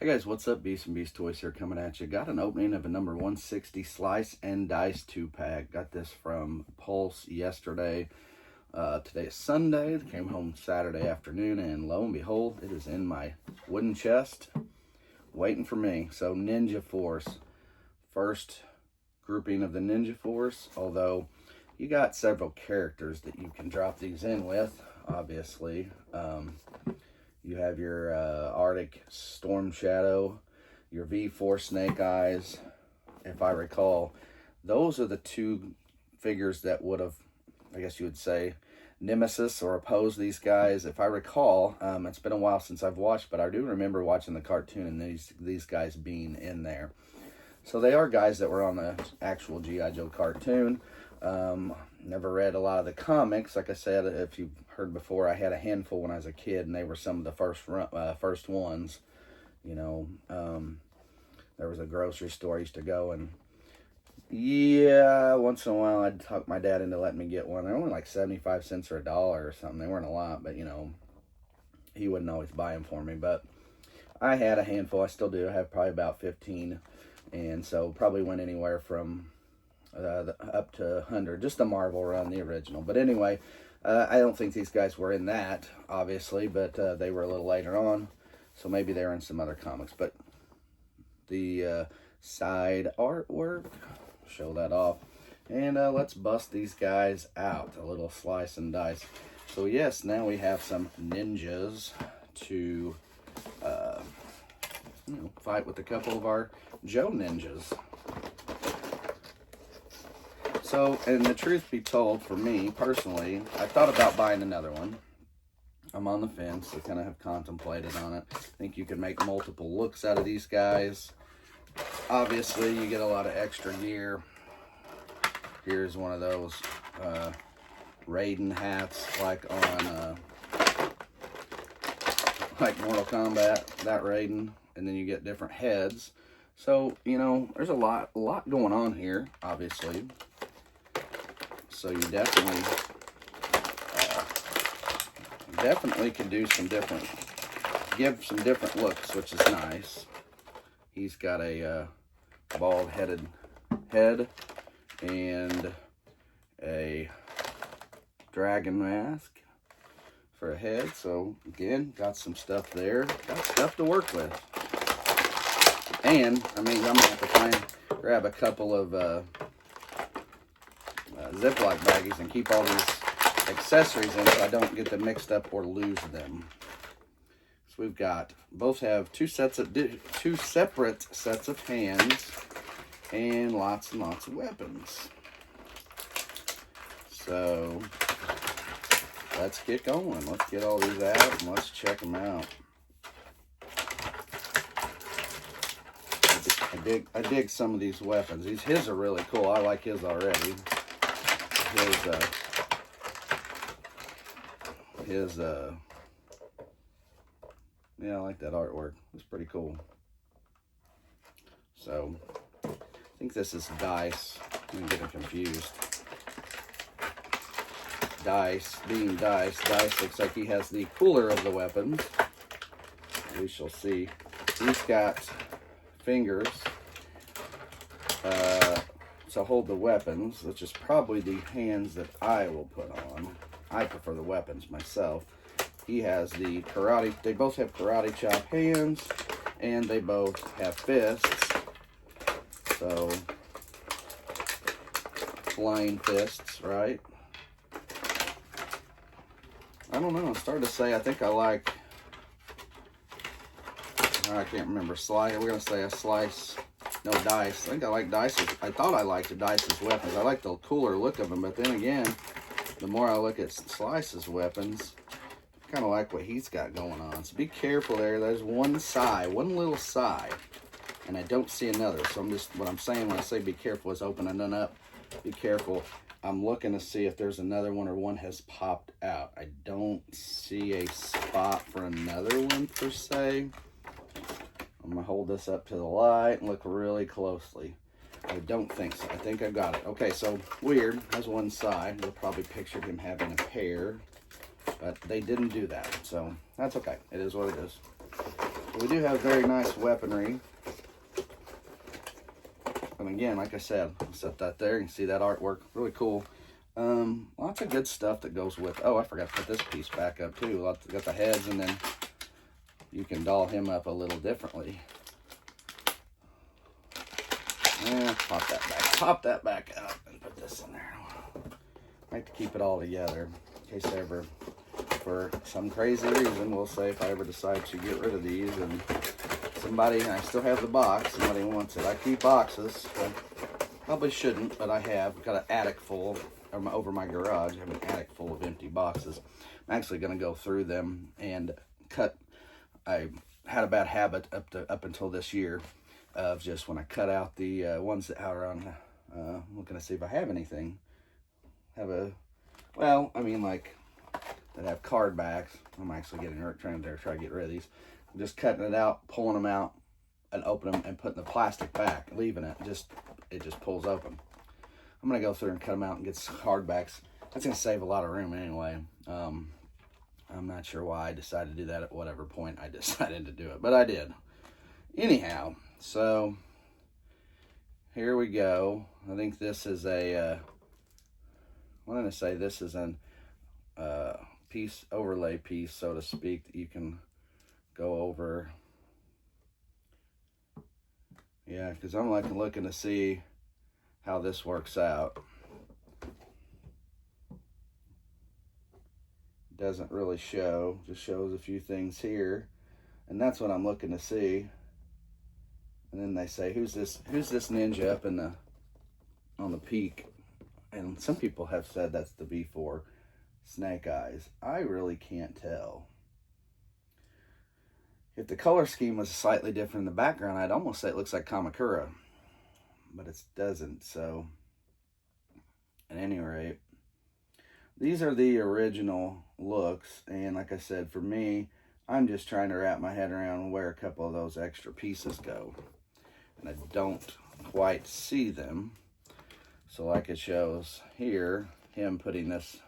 Hey guys, what's up? Beast and Beast Toys here coming at you. Got an opening of a number 160 Slice and Dice 2-pack. Got this from Pulse yesterday. Today is Sunday. Came home Saturday afternoon, and lo and behold, it is in my wooden chest waiting for me. So Ninja Force. First grouping of the Ninja Force, although you got several characters that you can drop these in with, obviously. You have your Arctic Storm Shadow, your V4 Snake Eyes. If I recall, those are the two figures that would have, I guess you would say, nemesis or oppose these guys. If I recall, it's been a while since I've watched, but I do remember watching the cartoon and these guys being in there. So they are guys that were on the actual G.I. Joe cartoon. Never read a lot of the comics. Like I said, if you've heard before, I had a handful when I was a kid, and they were some of the first ones. You know, there was a grocery store I used to go, and yeah, once in a while I'd talk my dad into letting me get one. They're only like 75 cents or $1 or something. They weren't a lot, but you know, he wouldn't always buy them for me. But I had a handful. I still do. I have probably about 15, and so probably went anywhere from up to 100, just the Marvel run, the original. But anyway, I don't think these guys were in that, obviously, but they were a little later on, so maybe they were in some other comics. But the side artwork, show that off, and let's bust these guys out, a little slice and dice. So yes, now we have some ninjas to fight with a couple of our Joe ninjas. So, and the truth be told, for me, personally, I thought about buying another one. I'm on the fence. I kind of have contemplated on it. I think you can make multiple looks out of these guys. Obviously, you get a lot of extra gear. Here's one of those Raiden hats, like on like Mortal Kombat, that Raiden. And then you get different heads. So, you know, there's a lot going on here, obviously. So you definitely can do some different, give some different looks, which is nice. He's got a bald-headed head and a dragon mask for a head. So again, got some stuff there. Got stuff to work with. And I mean, I'm gonna have to try and grab a couple of Ziploc baggies and keep all these accessories in so I don't get them mixed up or lose them. So we've got, both have two separate sets of hands and lots of weapons. So let's get going. Let's get all these out and let's check them out. I dig some of these weapons. His are really cool. I like his already. Yeah, I like that artwork. It's pretty cool. So, I think this is Dice. I'm getting confused. Dice, being Dice. Dice looks like he has the cooler of the weapons. We shall see. He's got fingers to hold the weapons, which is probably the hands that I will put on. I prefer the weapons myself. He has the karate, they both have karate chop hands, and they both have fists. So, flying fists, right? I don't know, I'm starting to say, I think I like, I can't remember, we're going to say a slice. No, Dice. I think I like Dice's. I thought I liked the Dice's weapons. I like the cooler look of them, but then again, the more I look at Slice's weapons, I kind of like what he's got going on. So be careful there. There's one little side, and I don't see another. So what I'm saying when I say be careful is opening it up. Be careful. I'm looking to see if there's another one or one has popped out. I don't see a spot for another one per se. I'm going to hold this up to the light and look really closely. I don't think so. I think I got it. Okay, so weird. That's one side. We'll probably pictured him having a pair, but they didn't do that. So that's okay. It is what it is. we do have very nice weaponry. And again, like I said, I'll set that there. You can see that artwork. Really cool. Lots of good stuff that goes with. Oh, I forgot to put this piece back up too. Got the heads, and then you can doll him up a little differently. Yeah, pop that back out and put this in there. I like to keep it all together in case ever, for some crazy reason, we'll say if I ever decide to get rid of these and I still have the box, somebody wants it. I keep boxes, but probably shouldn't, but I have. Got an attic full, over my garage, I have an attic full of empty boxes. I'm actually going to go through them and cut. I had a bad habit up until this year of just when I cut out the ones that are on, looking to see if I have anything. Well, I mean, like, that have card backs. I'm actually trying to get rid of these. I'm just cutting it out, pulling them out, and opening them, and putting the plastic back, leaving it. It just pulls open. I'm going to go through and cut them out and get some card backs. That's going to save a lot of room anyway. I'm not sure why I decided to do that at whatever point I decided to do it, but I did. Anyhow, so here we go. I think this is a, I'm going to say this is an overlay piece, so to speak, that you can go over. Yeah, because I'm looking to see how this works out. Doesn't really show, just shows a few things here, and that's what I'm looking to see. And then they say, who's this ninja up on the peak? And some people have said that's the V4 Snake Eyes. I really can't tell. If the color scheme was slightly different in the background, I'd almost say it looks like Kamakura, but it doesn't. So at any rate, these are the original looks, and like I said, for me, I'm just trying to wrap my head around where a couple of those extra pieces go, and I don't quite see them. So like it shows here, him putting this,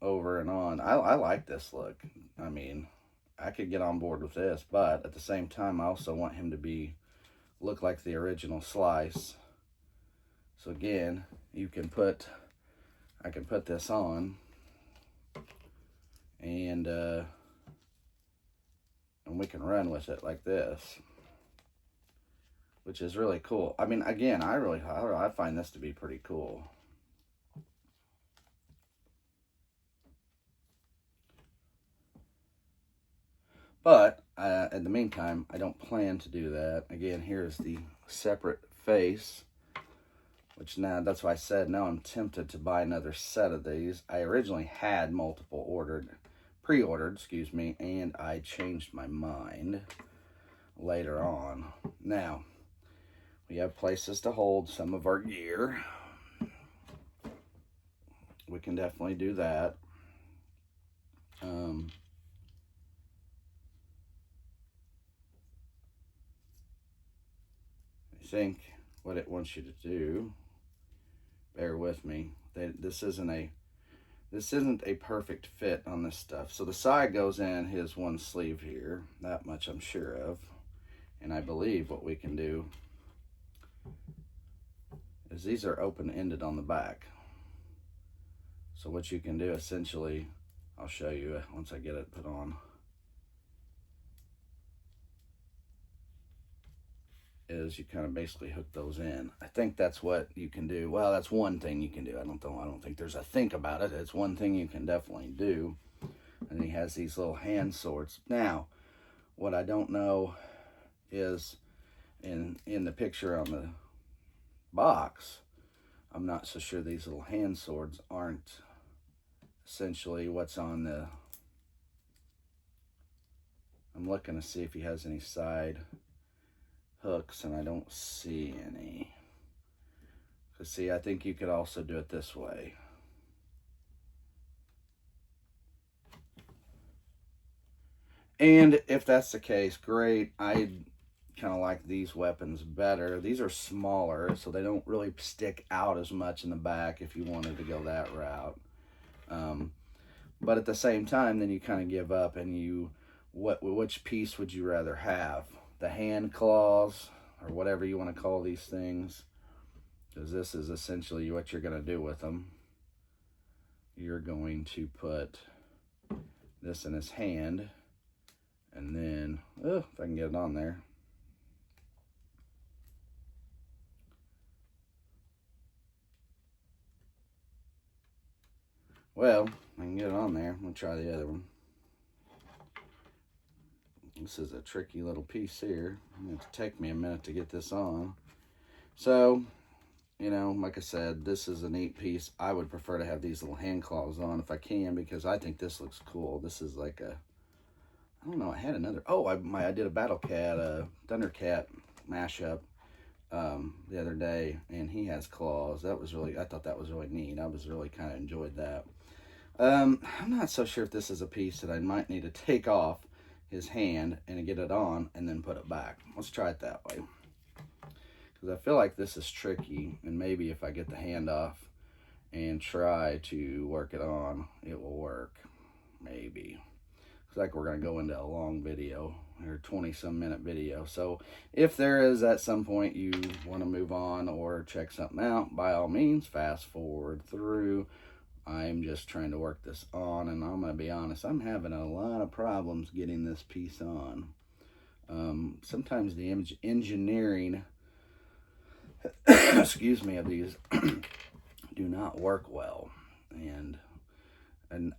over and on. I like this look. I mean, I could get on board with this, but at the same time, I also want him to look like the original Slice. So again, I can put this on, and we can run with it like this, which is really cool. I mean, again, I find this to be pretty cool. But in the meantime, I don't plan to do that. Again, here's the separate face, which now, that's why I said now I'm tempted to buy another set of these. I originally had multiple pre-ordered, excuse me, and I changed my mind later on. Now, we have places to hold some of our gear. We can definitely do that. I think what it wants you to do, bear with me, this isn't a perfect fit on this stuff. So the side goes in his one sleeve here, that much I'm sure of. And I believe what we can do is these are open-ended on the back. So what you can do essentially, I'll show you once I get it put on, is you kind of basically hook those in. I think that's what you can do. Well, that's one thing you can do. I don't think there's a think about it. It's one thing you can definitely do. And he has these little hand swords. Now, what I don't know is in the picture on the box, I'm not so sure these little hand swords aren't essentially what's on the, I'm looking to see if he has any side hooks, and I don't see any. Because see, I think you could also do it this way. And if that's the case, great. I kind of like these weapons better. These are smaller, so they don't really stick out as much in the back if you wanted to go that route. But at the same time, then you kind of give up, and which piece would you rather have? The hand claws, or whatever you want to call these things, because this is essentially what you're going to do with them. You're going to put this in his hand, and then, if I can get it on there. Well, I can get it on there. I'm going to try the other one. This is a tricky little piece here. It's going to take me a minute to get this on. So, you know, like I said, this is a neat piece. I would prefer to have these little hand claws on if I can, because I think this looks cool. This is like a, I don't know, I had another, I did a Battle Cat, Thundercat mashup the other day, and he has claws. That was really, I thought that was really neat. I was really kind of enjoyed that. I'm not so sure if this is a piece that I might need to take off his hand and get it on and then put it back. Let's try it that way, because I feel like this is tricky, and maybe if I get the hand off and try to work it on, it will work. Maybe. Looks like we're going to go into a long video, or 20-some minute video. So if there is at some point you want to move on or check something out, by all means, fast forward through. I'm just trying to work this on, and I'm going to be honest, I'm having a lot of problems getting this piece on. Sometimes the engineering excuse me, of these do not work well, and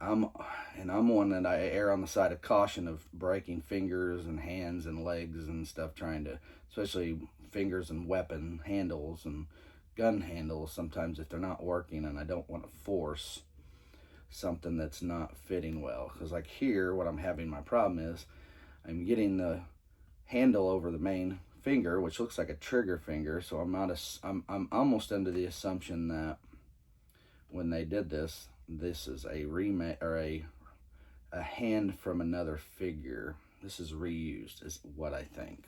I'm one that I err on the side of caution of breaking fingers and hands and legs and stuff, trying to, especially fingers and weapon handles and gun handles, sometimes if they're not working, and I don't want to force something that's not fitting well. Because like here, what I'm having my problem is I'm getting the handle over the main finger, which looks like a trigger finger, so I'm almost under the assumption that when they did this is a remake, or a hand from another figure. This is reused, is what I think,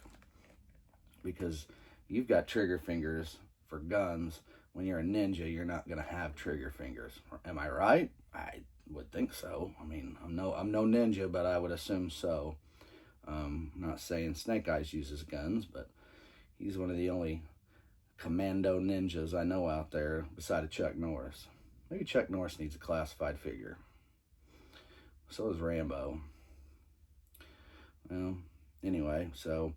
because you've got trigger fingers for guns. When you're a ninja, you're not going to have trigger fingers. Am I right? I would think so. I mean, I'm no ninja, but I would assume so. Not saying Snake Eyes uses guns, but he's one of the only commando ninjas I know out there beside of Chuck Norris. Maybe Chuck Norris needs a classified figure. So does Rambo. Well, anyway, so,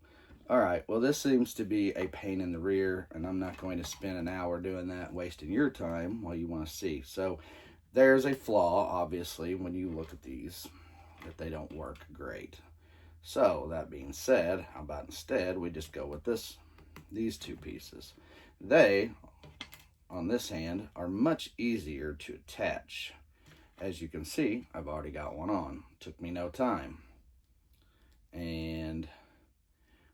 all right. Well, this seems to be a pain in the rear, and I'm not going to spend an hour doing that, wasting your time while you want to see. So there's a flaw, obviously, when you look at these, that they don't work great. So that being said, how about instead we just go with these two pieces. They, on this hand, are much easier to attach. As you can see, I've already got one on. Took me no time. And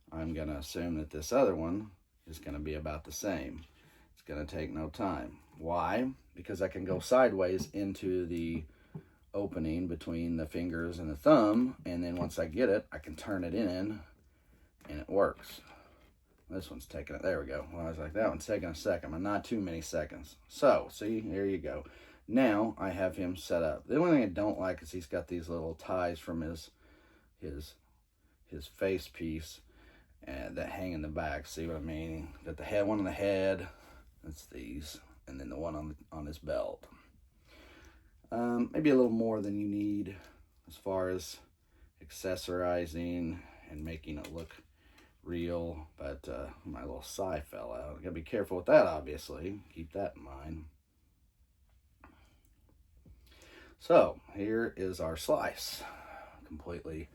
I'm going to assume that this other one is going to be about the same. It's going to take no time. Why? Because I can go sideways into the opening between the fingers and the thumb, and then once I get it, I can turn it in, and it works. This one's taking it. There we go. Well, I was like, that one's taking a second, but not too many seconds. So, see, there you go. Now I have him set up. The only thing I don't like is he's got these little ties from his face piece that hang in the back. See what I mean? Got the head, one on the head. That's these, and then the one on his belt. Maybe a little more than you need as far as accessorizing and making it look real, but my little sigh fell out. I gotta be careful with that, obviously. Keep that in mind. So here is our slice, completely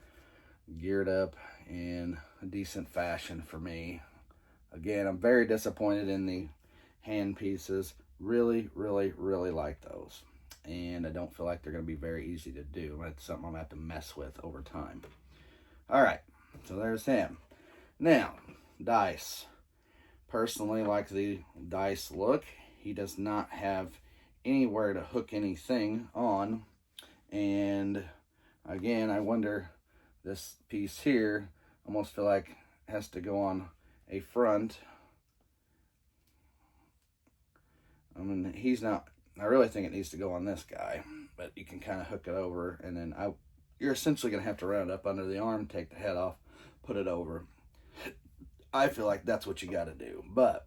geared up in a decent fashion for me. Again, I'm very disappointed in the hand pieces. Really, really, really like those. And I don't feel like they're going to be very easy to do. It's something I'm going to have to mess with over time. All right, so there's him. Now, dice. Personally, like the dice look. He does not have anywhere to hook anything on. And again, I wonder, this piece here, almost feel like has to go on a front. I mean, he's not, I really think it needs to go on this guy. but you can kind of hook it over, and then you're essentially going to have to run it up under the arm, take the head off, put it over. I feel like that's what you got to do. But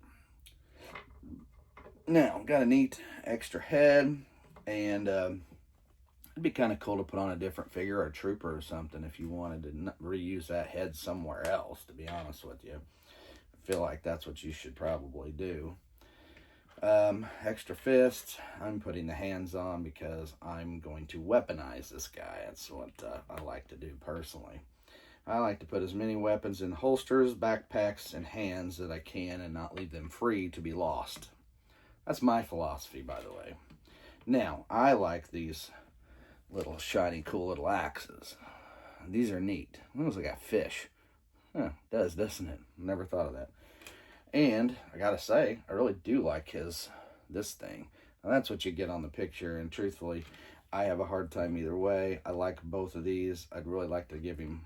now, got a neat extra head, and it'd be kind of cool to put on a different figure or a trooper or something if you wanted to reuse that head somewhere else, to be honest with you. I feel like that's what you should probably do. Extra fists, I'm putting the hands on because I'm going to weaponize this guy. That's what I like to do personally. I like to put as many weapons in holsters, backpacks, and hands that I can and not leave them free to be lost. That's my philosophy, by the way. Now, I like these little shiny, cool little axes. These are neat. It looks like a fish. Huh, it does, doesn't it? Never thought of that. And I gotta say, I really do like this thing. Now, that's what you get on the picture, and truthfully, I have a hard time either way. I like both of these. I'd really like to give him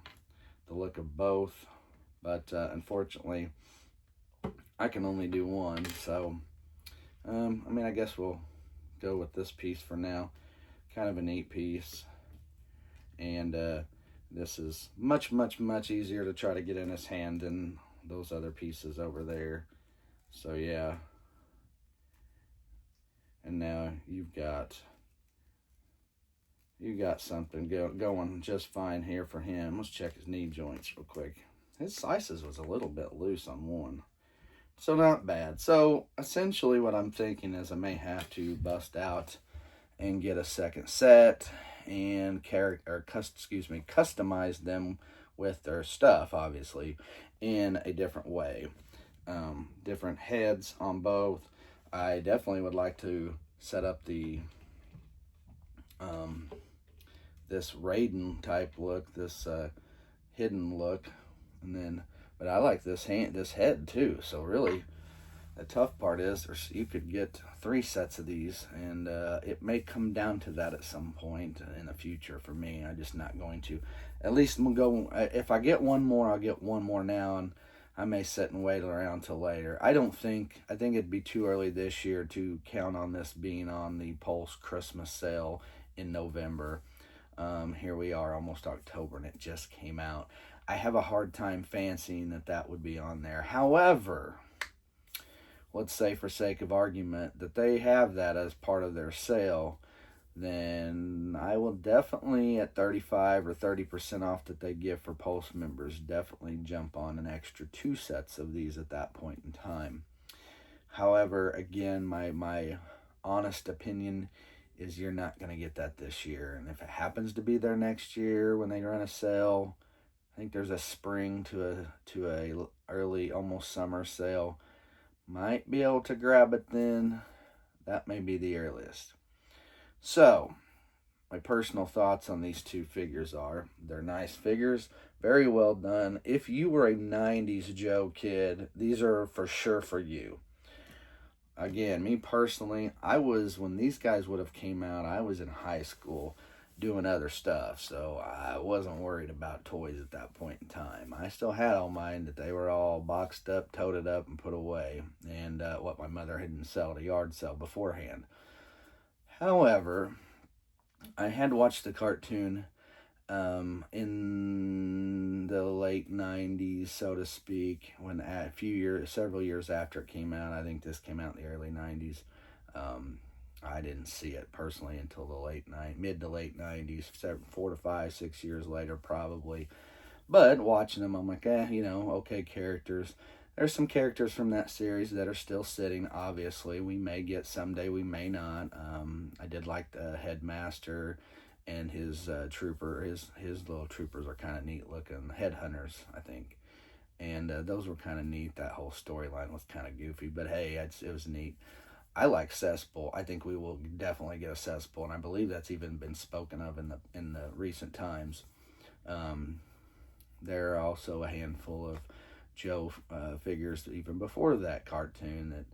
the look of both, but unfortunately, I can only do one, so I mean, I guess we'll go with this piece for now. Kind of a neat piece, and this is much easier to try to get in his hand than those other pieces over there. So yeah, and now you've got something going just fine here for him. Let's check his knee joints real quick. His slices was a little bit loose on one, so not bad. So essentially what I'm thinking is I may have to bust out and get a second set and customize them with their stuff, obviously, in a different way. Different heads on both. I definitely would like to set up the this Raiden type look, this hidden look, and then, but I like this head too. So really, the tough part is you could get 3 sets of these, and it may come down to that at some point in the future for me. I'm just not going to. At least I'm going. If I get one more, I'll get one more now, and I may sit and wait around till later. I think it'd be too early this year to count on this being on the Pulse Christmas sale in November. Here we are, almost October, and it just came out. I have a hard time fancying that would be on there. However, let's say for sake of argument that they have that as part of their sale, then I will definitely, at 35 or 30% off that they give for Pulse members, definitely jump on an extra 2 sets of these at that point in time. However, again, my honest opinion is you're not going to get that this year. And if it happens to be there next year when they run a sale, I think there's a spring to a early, almost summer sale. Might be able to grab it then. That may be the earliest. So, my personal thoughts on these 2 figures are, they're nice figures, very well done. If you were a 90s Joe kid, these are for sure for you. Again, me personally, when these guys would have came out, I was in high school doing other stuff, so I wasn't worried about toys at that point in time. I still had all mine, that they were all boxed up, toted up, and put away, and what my mother hadn't sell at a yard sale beforehand. However, I had watched the cartoon in the late 90s, so to speak, when several years after it came out. I think this came out in the early 90s. I didn't see it personally until the mid to late 90s, 4 to 5, 6 years later probably. But watching them, I'm like, okay, characters. There's some characters from that series that are still sitting, obviously. We may get someday, we may not. I did like the Headmaster and his trooper. His little troopers are kind of neat looking. Headhunters, I think. And those were kind of neat. That whole storyline was kind of goofy. But hey, it was neat. I like Cesspool. I think we will definitely get a Cesspool, and I believe that's even been spoken of in the recent times. There are also a handful of Joe figures even before that cartoon that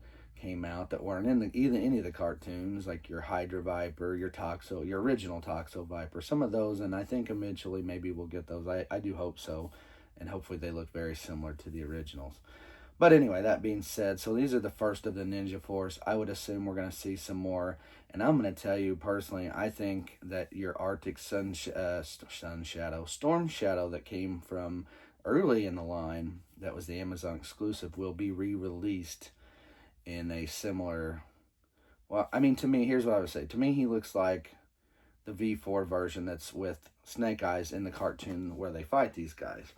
came out that weren't in any of the cartoons, like your Hydra Viper, your original Toxo Viper, some of those, and I think eventually maybe we'll get those. I do hope so, and hopefully they look very similar to the originals. But anyway, that being said, so these are the first of the Ninja Force. I would assume we're going to see some more. And I'm going to tell you personally, I think that your Arctic Storm Shadow that came from early in the line, that was the Amazon exclusive, will be re-released in a similar... Well, I mean, to me, here's what I would say. To me, he looks like the V4 version that's with Snake Eyes in the cartoon where they fight these guys.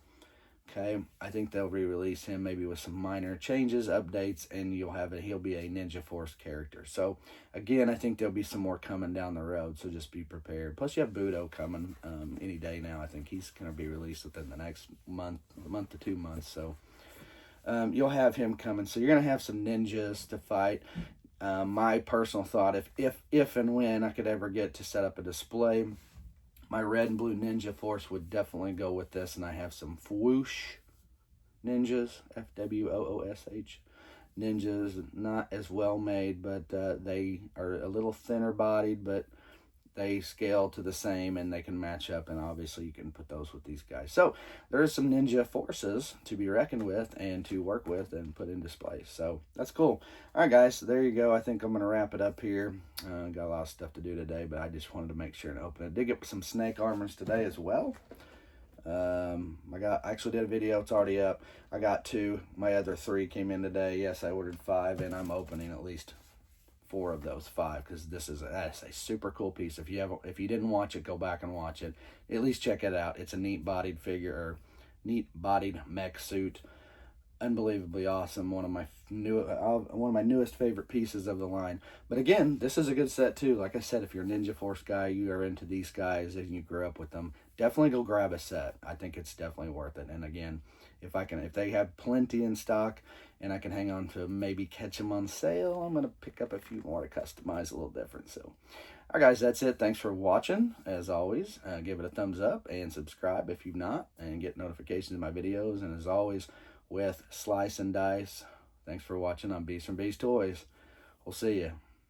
Okay, I think they'll re-release him maybe with some minor changes, updates, and he'll be a Ninja Force character. So, again, I think there'll be some more coming down the road, so just be prepared. Plus, you have Budo coming any day now. I think he's going to be released within the next month to 2 months. So, you'll have him coming. So, you're going to have some ninjas to fight. My personal thought, if and when I could ever get to set up a display, my red and blue Ninja Force would definitely go with this, and I have some Fwoosh ninjas, F-W-O-O-S-H ninjas, not as well made, but they are a little thinner bodied, but they scale to the same, and they can match up, and obviously you can put those with these guys. So there's some Ninja Forces to be reckoned with and to work with and put in displays. So that's cool. All right, guys, so there you go. I think I'm going to wrap it up here. Got a lot of stuff to do today, but I just wanted to make sure and open it. I did get some snake armors today as well. I actually did a video. It's already up. I got 2. My other 3 came in today. Yes, I ordered 5, and I'm opening at least 4 of those 5 because that's a super cool piece. If you didn't watch it, go back and watch it. At least check it out. It's a neat bodied figure, or neat bodied mech suit. Unbelievably awesome. One of my newest favorite pieces of the line. But again, this is a good set too. Like I said, if you're a Ninja Force guy, you are into these guys and you grew up with them, definitely go grab a set. I think it's definitely worth it. And again, if they have plenty in stock and I can hang on to maybe catch them on sale, I'm going to pick up a few more to customize a little different. So, all right, guys, that's it. Thanks for watching. As always, give it a thumbs up and subscribe if you've not, and get notifications of my videos. And as always, with Slice and Dice, thanks for watching on Beast from Beast Toys. We'll see you.